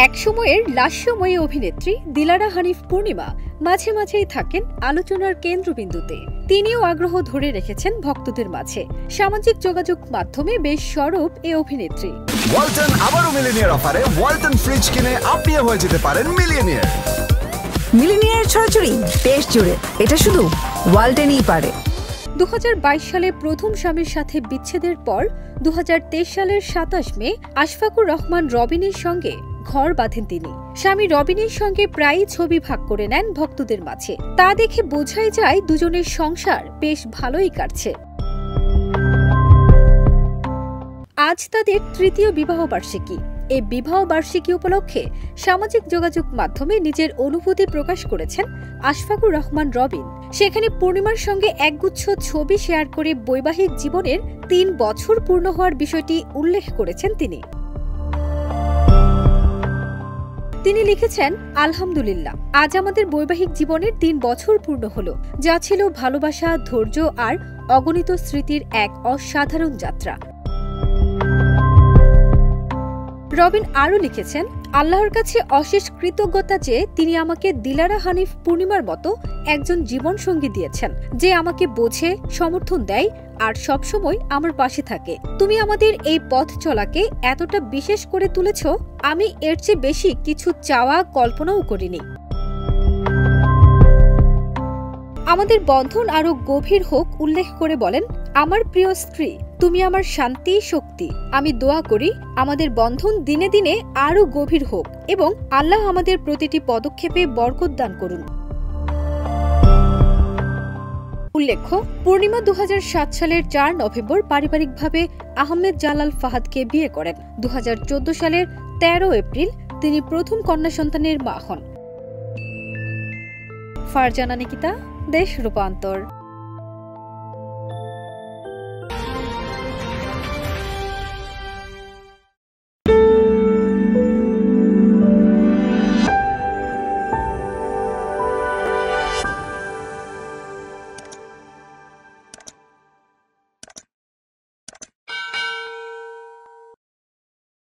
এক সময়ের লাস্যময়ী অভিনেত্রী দিলারা হানিফ পূর্ণিমা মাঝে মাঝেই থাকেন আলোচনার কেন্দ্রবিন্দুতে। তিনিও আগ্রহ ধরে রেখেছেন ভক্তদের মাঝে। সামাজিক যোগাযোগ মাধ্যমে বেশ সরব এই অভিনেত্রী। ওয়ালটন আবারও মিলিনিয়ার অফারে ওয়ালটন ফ্রিজ কিনে আপনিও হয়ে যেতে পারেন মিলিয়নিয়ার। মিলিনিয়ার ছড়াছড়ি দেশ জুড়ে, এটা শুধু ওয়ালটনই পারে। 2022 সালে প্রথম স্বামীর সাথে বিচ্ছেদের পর 2023 সালের 27 মে আশফাকুর রহমান রবিনের সঙ্গে ঘর বাঁধেন তিনি। স্বামী রবিনের সঙ্গে প্রায়ই ছবি ভাগ করে নেন ভক্তদের মাঝে। তা দেখে বোঝাই যায় দুজনের সংসার বেশ ভালোই কাটছে। আজ তাদের তৃতীয় বিবাহবার্ষিকী। এই বিবাহবার্ষিকী উপলক্ষে সামাজিক যোগাযোগ মাধ্যমে নিজের অনুভূতি প্রকাশ করেছেন আশফাকুর রহমান রবিন। সেখানে পূর্ণিমার সঙ্গে একগুচ্ছ ছবি শেয়ার করে বৈবাহিক জীবনের 3 বছর পূর্ণ হওয়ার বিষয়টি উল্লেখ করেছেন তিনি লিখেছেন, আলহামদুলিল্লাহ, আজ আমাদের বৈবাহিক জীবনের 3 বছর পূর্ণ হলো, যা ছিল ভালোবাসা, ধৈর্য আর অগণিত স্মৃতির এক অসাধারণ যাত্রা। রবিন আরও লিখেছেন, আল্লাহর কাছে অশেষ কৃতজ্ঞতা যে তিনি আমাকে দিলারা হানিফ পূর্ণিমার মতো একজন জীবনসঙ্গী দিয়েছেন, যে আমাকে বোঝে, সমর্থন দেয় আর সবসময় আমার পাশে থাকে। তুমি আমাদের এই পথ চলাকে এতটা বিশেষ করে তুলেছ, আমি এর চেয়ে বেশি কিছু চাওয়া কল্পনাও করিনি। আমাদের বন্ধন আরো গভীর হোক উল্লেখ করে বলেন, আমার প্রিয় স্ত্রী, তুমি আমার শান্তি, শক্তি। আমি দোয়া করি আমাদের বন্ধন দিনে দিনে আরো গভীর হোক এবং আল্লাহ আমাদের প্রতিটি পদক্ষেপে বরকত দান করুন। উল্লেখ্য, পূর্ণিমা 2007 সালের 4 নভেম্বর পারিবারিকভাবে আহমেদ জালাল ফাহাদকে বিয়ে করেন। 2014 সালের 13 এপ্রিল তিনি প্রথম কন্যা সন্তানের মা হন। ফারজানা নিকিতা, দেশ রূপান্তর।